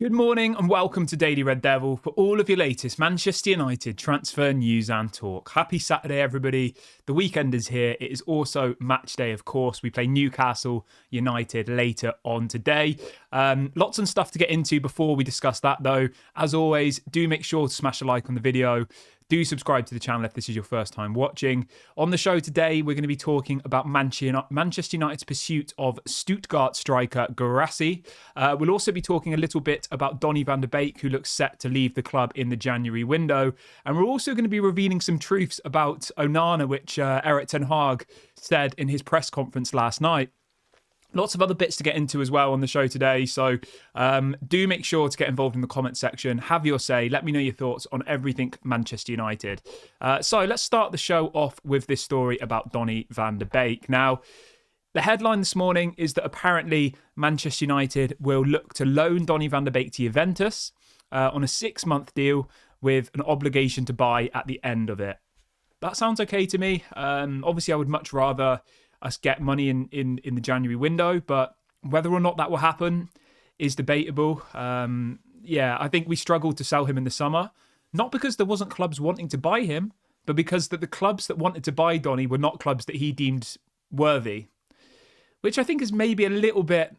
Good morning and welcome to Daily Red Devil for all of your latest Manchester United transfer news and talk. Happy Saturday, everybody. The weekend is here. It is also match day, of course. We play Newcastle United later on today. Lots of stuff to get into before we discuss that, though. As always, do make sure to smash a like on the video. Do subscribe to the channel if this is your first time watching. On the show today, we're going to be talking about Manchester United's pursuit of Stuttgart striker Guirassy. We'll also be talking a little bit about Donny van de Beek, who looks set to leave the club in the January window. And we're also going to be revealing some truths about Onana, which Erik ten Hag said in his press conference last night. Lots of other bits to get into as well on the show today. So do make sure to get involved in the comment section. Have your say. Let me know your thoughts on everything Manchester United. So let's start the show off with this story about Donny van de Beek. Now, the headline this morning is that apparently Manchester United will look to loan Donny van de Beek to Juventus on a 6-month deal with an obligation to buy at the end of it. That sounds okay to me. Obviously, I would much rather us get money in the January window, but whether or not that will happen is debatable. I think we struggled to sell him in the summer, not because there wasn't clubs wanting to buy him, but because the clubs that wanted to buy Donny were not clubs that he deemed worthy, which I think is maybe a little bit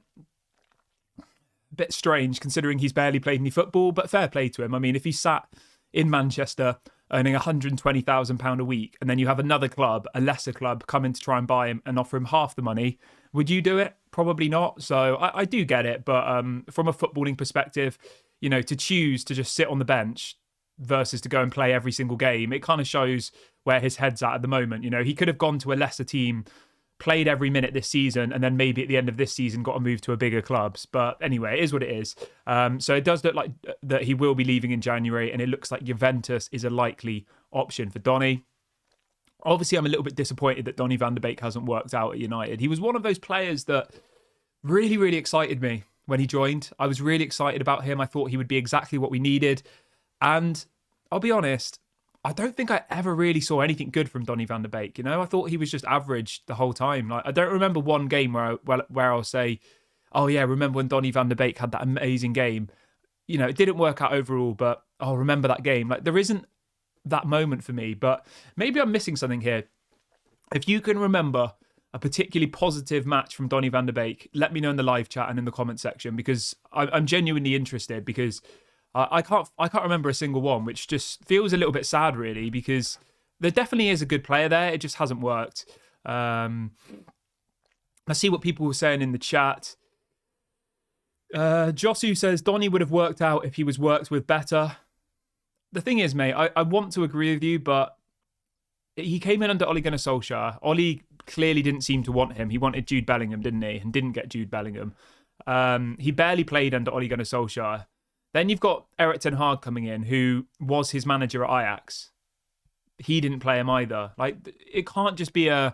strange considering he's barely played any football, but fair play to him. I mean, if he sat in Manchester earning £120,000 a week, and then you have another club, a lesser club, come in to try and buy him and offer him half the money, would you do it? Probably not. So I do get it, but from a footballing perspective, to choose to just sit on the bench versus to go and play every single game, it kind of shows where his head's at the moment. He could have gone to a lesser team, played every minute this season, and then maybe at the end of this season got a move to a bigger clubs. But anyway, it is what it is. So it does look like that he will be leaving in January, and it looks like Juventus is a likely option for Donny. Obviously, I'm a little bit disappointed that Donny van de Beek hasn't worked out at United. He was one of those players that really, really excited me when he joined. I was really excited about him. I thought he would be exactly what we needed. And I'll be honest, I don't think I ever really saw anything good from Donny van de Beek. I thought he was just average the whole time. Like, I don't remember one game where I'll say, oh yeah, remember when Donny van de Beek had that amazing game? It didn't work out overall, but I'll remember that game. Like, there isn't that moment for me, but maybe I'm missing something here. If you can remember a particularly positive match from Donny van de Beek, let me know in the live chat and in the comment section, because I'm genuinely interested, because I can't remember a single one, which just feels a little bit sad, really, because there definitely is a good player there. It just hasn't worked. I see what people were saying in the chat. Josu says Donny would have worked out if he was worked with better. The thing is, mate, I want to agree with you, but he came in under Ole Gunnar Solskjaer. Ole clearly didn't seem to want him. He wanted Jude Bellingham, didn't he? And didn't get Jude Bellingham. He barely played under Ole Gunnar Solskjaer. Then you've got Erik ten Hag coming in, who was his manager at Ajax. He didn't play him either. Like, it can't just be there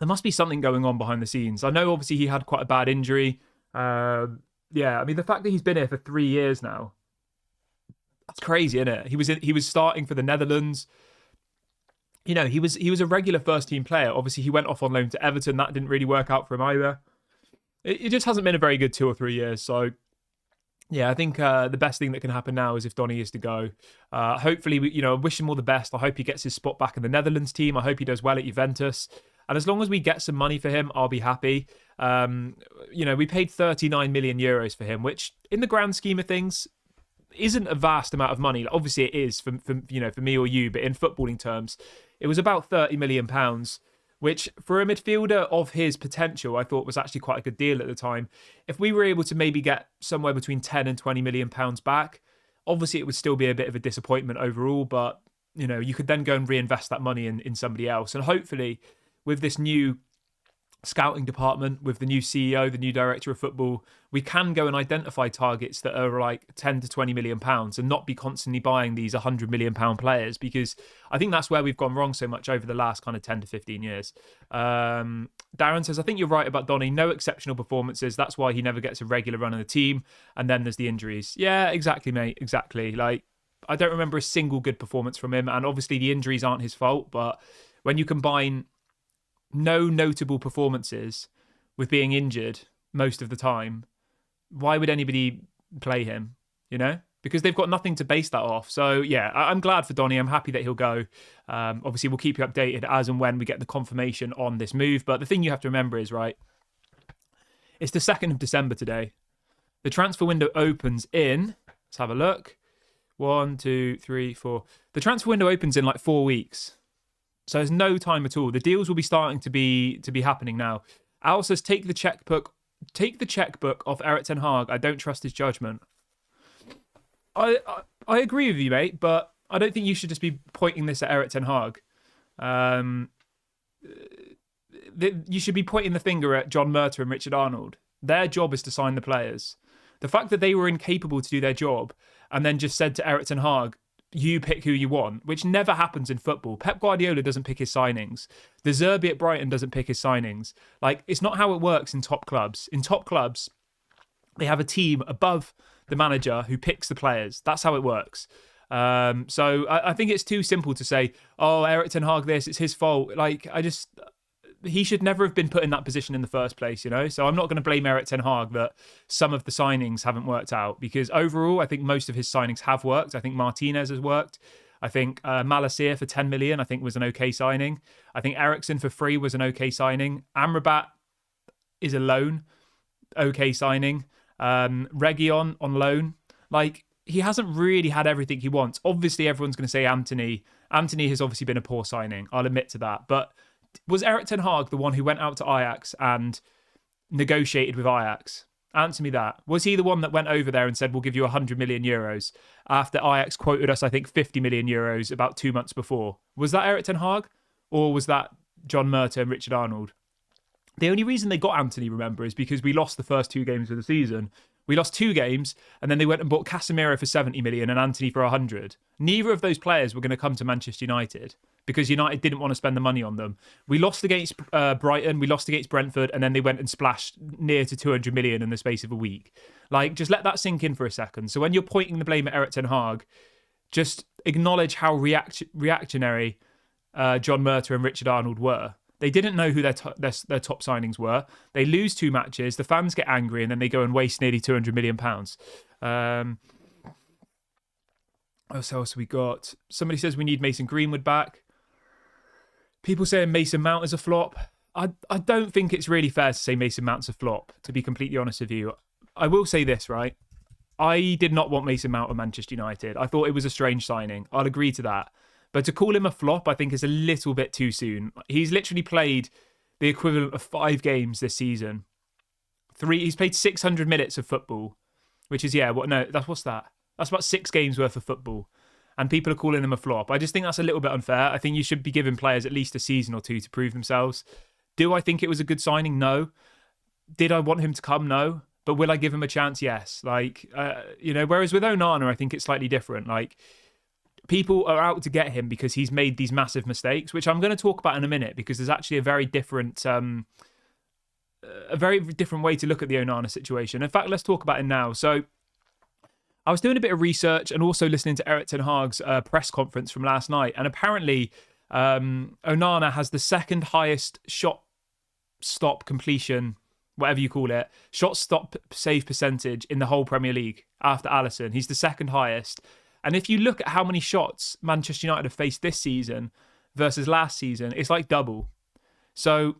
must be something going on behind the scenes. I know, obviously, he had quite a bad injury. I mean, the fact that he's been here for 3 years now, that's crazy, isn't it? He was starting for the Netherlands. He was a regular first-team player. Obviously, he went off on loan to Everton. That didn't really work out for him either. It just hasn't been a very good 2 or 3 years, so yeah, I think the best thing that can happen now is if Donny is to go. Hopefully, I wish him all the best. I hope he gets his spot back in the Netherlands team. I hope he does well at Juventus. And as long as we get some money for him, I'll be happy. We paid 39 million euros for him, which in the grand scheme of things isn't a vast amount of money. Obviously, it is for me or you, but in footballing terms, it was about 30 million pounds. Which, for a midfielder of his potential, I thought was actually quite a good deal at the time. If we were able to maybe get somewhere between 10 and 20 million pounds back, obviously it would still be a bit of a disappointment overall, but you could then go and reinvest that money in somebody else. And hopefully, with this new scouting department, with the new CEO, the new director of football, we can go and identify targets that are like 10 to 20 million pounds and not be constantly buying these 100 million pound players, because I think that's where we've gone wrong so much over the last kind of 10 to 15 years. Darren says, I think you're right about Donny. No exceptional performances. That's why he never gets a regular run in the team. And then there's the injuries. Yeah, exactly, mate. Exactly. Like, I don't remember a single good performance from him. And obviously the injuries aren't his fault. But when you combine no notable performances with being injured most of the time, Why would anybody play him? You know, because they've got nothing to base that off. So yeah, I'm glad for Donny. I'm happy that he'll go. Obviously, we'll keep you updated as and when we get the confirmation on this move. But the thing you have to remember is, right, it's the 2nd of December today. The transfer window opens in, let's have a look. 1, 2, 3, 4. The transfer window opens in like 4 weeks. So there's no time at all. The deals will be starting to be happening now. Al says, take the checkbook off Erik ten Hag. I don't trust his judgment. I agree with you, mate, but I don't think you should just be pointing this at Erik ten Hag. You should be pointing the finger at John Murtough and Richard Arnold. Their job is to sign the players. The fact that they were incapable to do their job and then just said to Erik ten Hag, you pick who you want, which never happens in football. Pep Guardiola doesn't pick his signings. De Zerbi at Brighton doesn't pick his signings. Like, it's not how it works in top clubs. In top clubs, they have a team above the manager who picks the players. That's how it works. So I think it's too simple to say, oh, Erik ten Hag this, it's his fault. Like, he should never have been put in that position in the first place, you know? So I'm not going to blame Erik ten Hag that some of the signings haven't worked out, because overall, I think most of his signings have worked. I think Martinez has worked. I think Malacia for 10 million, I think, was an okay signing. I think Ericsson for free was an okay signing. Amrabat is a loan, okay signing. Reguilon on loan. Like, he hasn't really had everything he wants. Obviously, everyone's going to say Anthony. Anthony has obviously been a poor signing. I'll admit to that. But was Erik ten Hag the one who went out to Ajax and negotiated with Ajax? Answer me that. Was he the one that went over there and said, we'll give you 100 million euros after Ajax quoted us, I think, 50 million euros about 2 months before? Was that Erik ten Hag? Or was that John Murtough and Richard Arnold? The only reason they got Anthony, remember, is because we lost the first 2 games of the season. We lost 2 games, and then they went and bought Casemiro for 70 million and Anthony for 100. Neither of those players were going to come to Manchester United because United didn't want to spend the money on them. We lost against Brighton, we lost against Brentford, and then they went and splashed near to 200 million in the space of a week. Like, just let that sink in for a second. So when you're pointing the blame at Erik ten Hag, just acknowledge how reactionary John Murtough and Richard Arnold were. They didn't know who their top signings were. They lose 2 matches, the fans get angry, and then they go and waste nearly £200 million. What else we got? Somebody says we need Mason Greenwood back. People saying Mason Mount is a flop. I don't think it's really fair to say Mason Mount's a flop, to be completely honest with you. I will say this, right? I did not want Mason Mount at Manchester United. I thought it was a strange signing. I'll agree to that. But to call him a flop, I think is a little bit too soon. He's literally played the equivalent of 5 games this season. He's played 600 minutes of football, which is, what's that? That's about 6 games worth of football. And people are calling him a flop. I just think that's a little bit unfair. I think you should be giving players at least a season or 2 to prove themselves. Do I think it was a good signing? No. Did I want him to come? No. But will I give him a chance? Yes. Whereas with Onana, I think it's slightly different. Like, people are out to get him because he's made these massive mistakes, which I'm going to talk about in a minute, because there's actually a very different way to look at the Onana situation. In fact, let's talk about it now. So I was doing a bit of research and also listening to Erik ten Hag's press conference from last night. And apparently Onana has the second highest shot stop completion, whatever you call it, shot stop save percentage in the whole Premier League after Alisson. He's the second highest. And if you look at how many shots Manchester United have faced this season versus last season, it's like double. So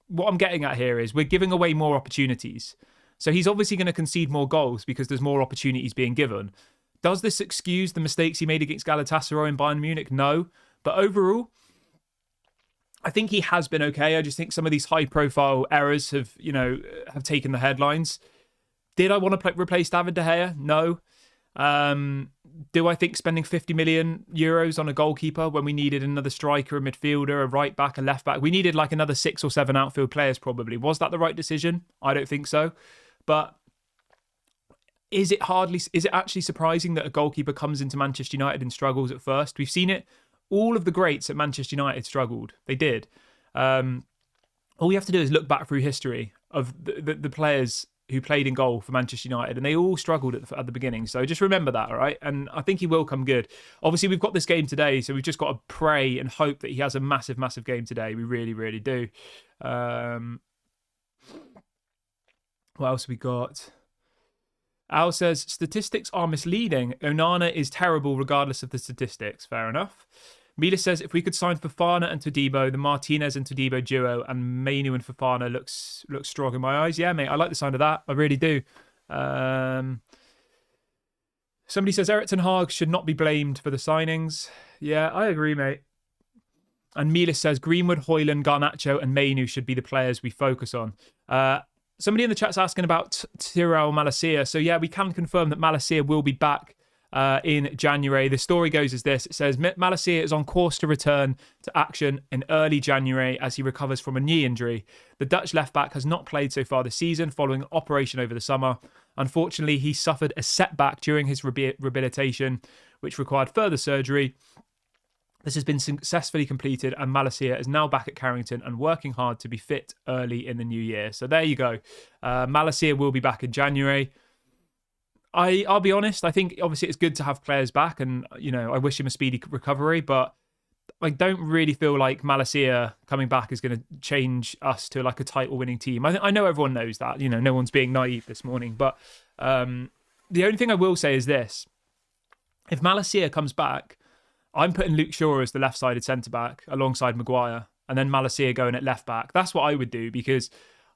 what I'm getting at here is we're giving away more opportunities. So he's obviously going to concede more goals because there's more opportunities being given. Does this excuse the mistakes he made against Galatasaray and Bayern Munich? No. But overall, I think he has been okay. I just think some of these high-profile errors have taken the headlines. Did I want to replace David De Gea? No. Do I think spending 50 million euros on a goalkeeper when we needed another striker, a midfielder, a right back, a left back? We needed like another 6 or 7 outfield players probably. Was that the right decision? I don't think so. But is it actually surprising that a goalkeeper comes into Manchester United and struggles at first? We've seen it. All of the greats at Manchester United struggled. They did. All you have to do is look back through history of the players who played in goal for Manchester United, and they all struggled at the beginning. So just remember that, all right? And I think he will come good. Obviously, we've got this game today, so we've just got to pray and hope that he has a massive, massive game today. We really, really do. What else we got? Al says, statistics are misleading. Onana is terrible regardless of the statistics. Fair enough. Mila says, if we could sign Fofana and Todibo, the Martinez and Todibo duo, and Mainu and Fofana looks strong in my eyes. Yeah, mate, I like the sound of that. I really do. Somebody says, Erik ten Hag should not be blamed for the signings. Yeah, I agree, mate. And Milas says, Greenwood, Højlund, Garnacho, and Mainu should be the players we focus on. Somebody in the chat's asking about Tyrell Malacia. So, yeah, we can confirm that Malacia will be back in January. The story goes as this. It says, Malacia is on course to return to action in early January as he recovers from a knee injury. The Dutch left-back has not played so far this season following an operation over the summer. Unfortunately, he suffered a setback during his rehabilitation, which required further surgery. This has been successfully completed, and Malacia is now back at Carrington and working hard to be fit early in the new year. So there you go. Malacia will be back in January. I'll be honest, I think obviously it's good to have players back, and I wish him a speedy recovery, but I don't really feel like Malacia coming back is going to change us to like a title-winning team. I know everyone knows that, no one's being naive this morning, but the only thing I will say is this. If Malacia comes back, I'm putting Luke Shaw as the left-sided centre-back alongside Maguire, and then Malacia going at left-back. That's what I would do, because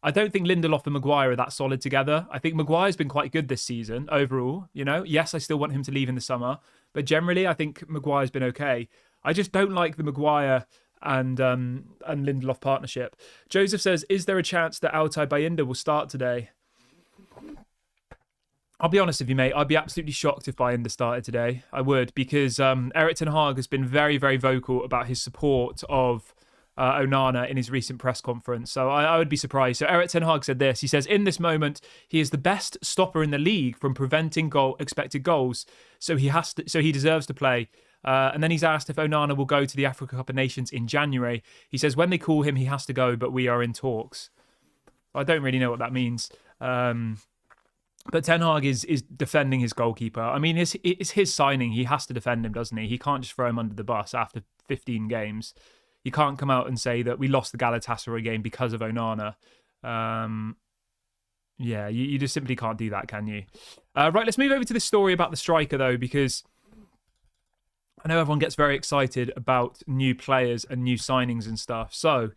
I don't think Lindelof and Maguire are that solid together. I think Maguire's been quite good this season overall. Yes, I still want him to leave in the summer, but generally I think Maguire's been okay. I just don't like the Maguire and Lindelof partnership. Joseph says, is there a chance that Altay Bayindir will start today? I'll be honest with you, mate. I'd be absolutely shocked if Bayindir started today. I would, because Erik ten Hag has been very, very vocal about his support of Onana in his recent press conference. So I would be surprised. So Erik ten Hag said this. He says, in this moment, he is the best stopper in the league from preventing expected goals. So he deserves to play. And then he's asked if Onana will go to the Africa Cup of Nations in January. He says, when they call him, he has to go, but we are in talks. I don't really know what that means. But Ten Hag is defending his goalkeeper. I mean, it's his signing. He has to defend him, doesn't he? He can't just throw him under the bus after 15 games. You can't come out and say that we lost the Galatasaray game because of Onana. Yeah, you just simply can't do that, can you? Right, let's move over to the story about the striker, though, because I know everyone gets very excited about new players and new signings and stuff. So,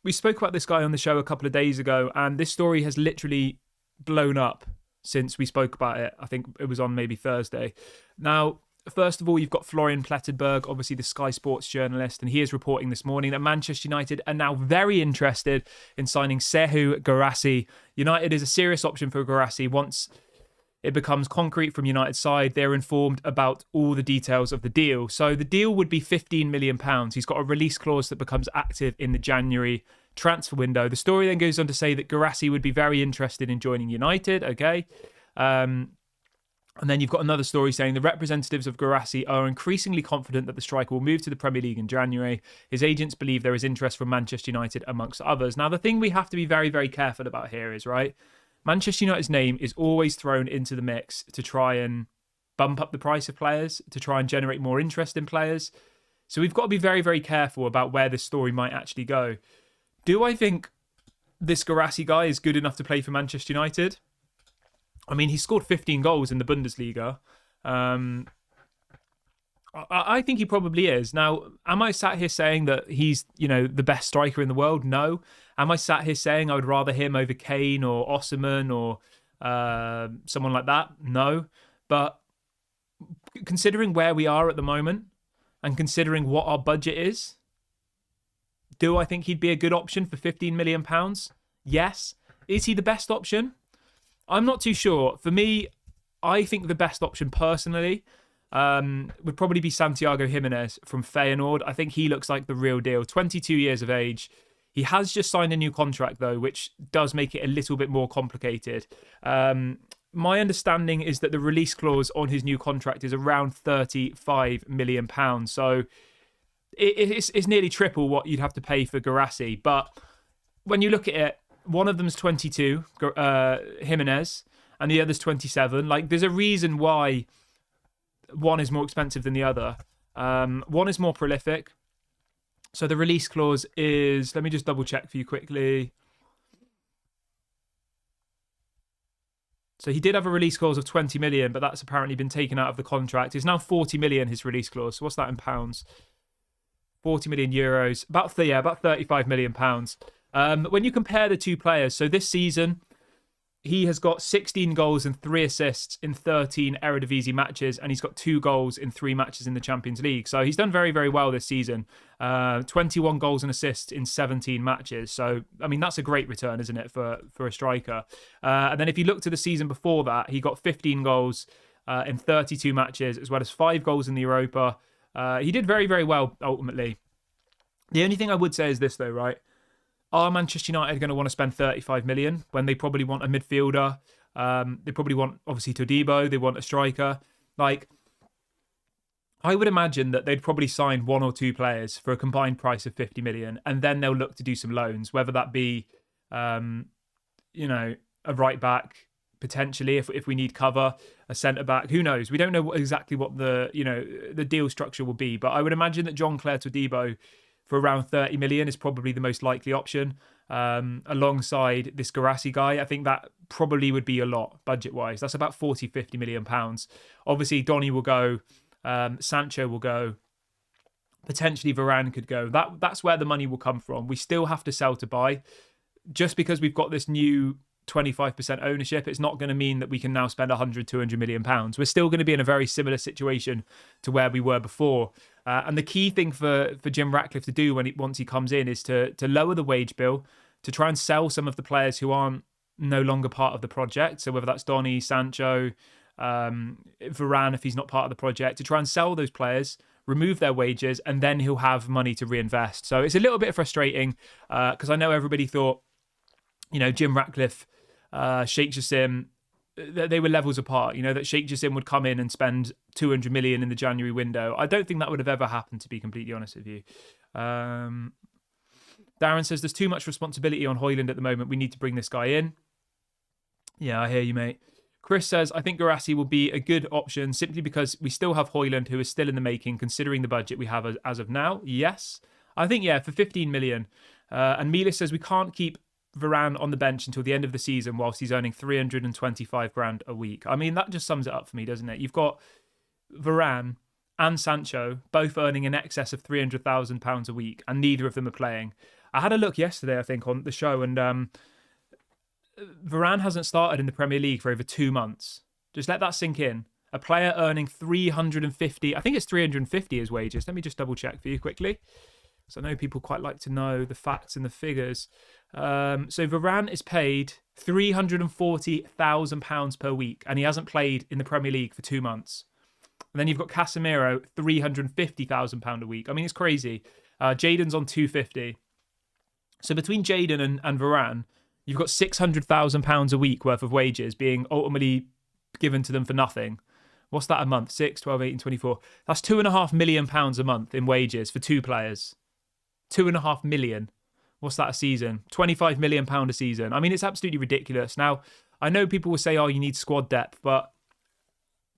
we spoke about this guy on the show a couple of days ago, and this story has literally blown up since we spoke about it. I think it was on maybe Thursday. Now, first of all, you've got Florian Plettenberg, obviously the Sky Sports journalist, and he is reporting this morning that Manchester United are now very interested in signing Serhou Guirassy. United is a serious option for Guirassy once it becomes concrete from United's side. They're informed about all the details of the deal. So the deal would be £15 million. He's got a release clause that becomes active in the January transfer window. The story then goes on to say that Guirassy would be very interested in joining United. Okay. And then you've got another story saying the representatives of Guirassy are increasingly confident that the striker will move to the Premier League in January. His agents believe there is interest from Manchester United amongst others. Now, the thing we have to be very, very careful about here is, right, Manchester United's name is always thrown into the mix to try and bump up the price of players, to try and generate more interest in players. So we've got to be very, very careful about where this story might actually go. Do I think this Guirassy guy is good enough to play for Manchester United? I mean, he scored 15 goals in the Bundesliga. I think he probably is. Now, am I sat here saying that he's, the best striker in the world? No. Am I sat here saying I would rather him over Kane or Osimhen or someone like that? No. But considering where we are at the moment and considering what our budget is, do I think he'd be a good option for £15 million? Yes. Is he the best option? I'm not too sure. For me, I think the best option personally would probably be Santiago Jimenez from Feyenoord. I think he looks like the real deal. 22 years of age. He has just signed a new contract, though, which does make it a little bit more complicated. My understanding is that the release clause on his new contract is around £35 million. So it's nearly triple what you'd have to pay for Guirassy. But when you look at it, one of them's 22, Jimenez, and the other's 27. Like, there's a reason why one is more expensive than the other. One is more prolific. So the release clause is, let me just double check for you quickly. So he did have a release clause of 20 million, but that's apparently been taken out of the contract. It's now 40 million, his release clause. So what's that in pounds? 40 million euros, about 35 million pounds. When you compare the two players, so this season, he has got 16 goals and 3 assists in 13 Eredivisie matches, and he's got 2 goals in 3 matches in the Champions League. So he's done very, very well this season. 21 goals and assists in 17 matches. So, I mean, that's a great return, isn't it, for a striker? And then if you look to the season before that, he got 15 goals in 32 matches, as well as 5 goals in the Europa. He did very, very well, ultimately. The only thing I would say is this, though, right? Are Manchester United going to want to spend 35 million when they probably want a midfielder? They probably want, obviously, Todibo. They want a striker. Like, I would imagine that they'd probably sign 1 or 2 players for a combined price of 50 million, and then they'll look to do some loans, whether that be, a right back, potentially, if we need cover, a centre back. Who knows? We don't know exactly what the deal structure will be, but I would imagine that Jean-Claire Todibo for around 30 million is probably the most likely option, alongside this Guirassy guy. I think that probably would be a lot budget-wise. That's about 40-50 million pounds. Obviously, Donny will go, Sancho will go, potentially Varane could go. That's where the money will come from. We still have to sell to buy. Just because we've got this new 25% ownership, it's not going to mean that we can now spend 100-200 million pounds. We're still going to be in a very similar situation to where we were before. And the key thing for Jim Ratcliffe to do once he comes in is to lower the wage bill, to try and sell some of the players who aren't no longer part of the project. So whether that's Donny, Sancho, Varane, if he's not part of the project, to try and sell those players, remove their wages, and then he'll have money to reinvest. So it's a little bit frustrating because I know everybody thought, Jim Ratcliffe, Sheikh Jassim, they were levels apart. That Sheikh Jassim would come in and spend 200 million in the January window. I don't think that would have ever happened, to be completely honest with you. Darren says there's too much responsibility on Højlund at the moment. We need to bring this guy in. Yeah, I hear you, mate. Chris says, I think Guirassy will be a good option simply because we still have Højlund, who is still in the making, considering the budget we have as of now. Yes. I think, for 15 million. And Milas says we can't keep Varane on the bench until the end of the season whilst he's earning 325 grand a week. I mean, that just sums it up for me, doesn't it? You've got Varane and Sancho both earning in excess of £300,000 a week, and neither of them are playing. I had a look yesterday, I think, on the show, and Varane hasn't started in the Premier League for over 2 months. Just let that sink in. A player earning 350, I think it's 350 as wages. Let me just double check for you quickly. So I know people quite like to know the facts and the figures. So Varane is paid £340,000 per week, and he hasn't played in the Premier League for 2 months. And then you've got Casemiro, £350,000 a week. I mean, it's crazy. Jadon's on 250. So between Jadon and Varane, you've got £600,000 a week worth of wages being ultimately given to them for nothing. What's that a month? 6, 12, 18, 24. That's £2.5 million a month in wages for 2 players. 2.5 million. What's that a season? £25 million a season. I mean, it's absolutely ridiculous. Now, I know people will say, you need squad depth, but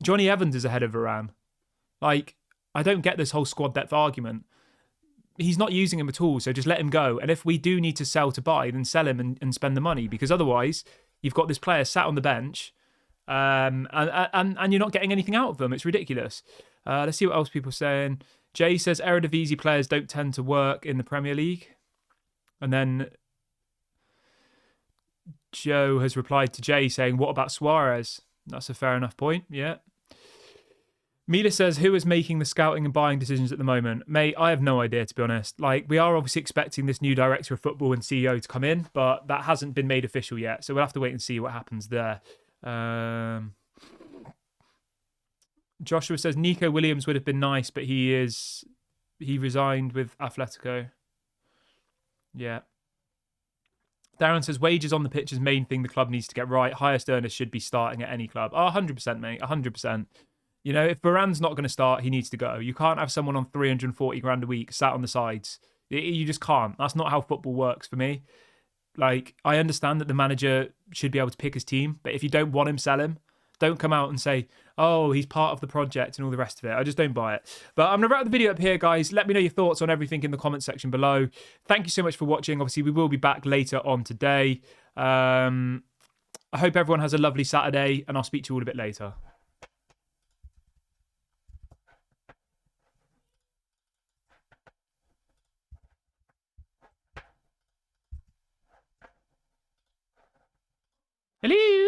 Johnny Evans is ahead of Varane. Like, I don't get this whole squad depth argument. He's not using him at all, so just let him go. And if we do need to sell to buy, then sell him and spend the money, because otherwise you've got this player sat on the bench and you're not getting anything out of them. It's ridiculous. Let's see what else people are saying. Jay says Eredivisie players don't tend to work in the Premier League. And then Joe has replied to Jay saying, what about Suarez? That's a fair enough point, yeah. Mila says, who is making the scouting and buying decisions at the moment? Mate, I have no idea, to be honest. Like, we are obviously expecting this new director of football and CEO to come in, but that hasn't been made official yet. So we'll have to wait and see what happens there. Joshua says Nico Williams would have been nice, but he resigned with Atletico. Yeah. Darren says wages on the pitch is main thing the club needs to get right. Highest earners should be starting at any club. 100%, mate. 100%. If Varane's not going to start, he needs to go. You can't have someone on 340 grand a week sat on the sides. You just can't. That's not how football works for me. Like, I understand that the manager should be able to pick his team, but if you don't want him, sell him. Don't come out and say, he's part of the project and all the rest of it. I just don't buy it. But I'm going to wrap the video up here, guys. Let me know your thoughts on everything in the comment section below. Thank you so much for watching. Obviously, we will be back later on today. I hope everyone has a lovely Saturday, and I'll speak to you all a bit later. Hello.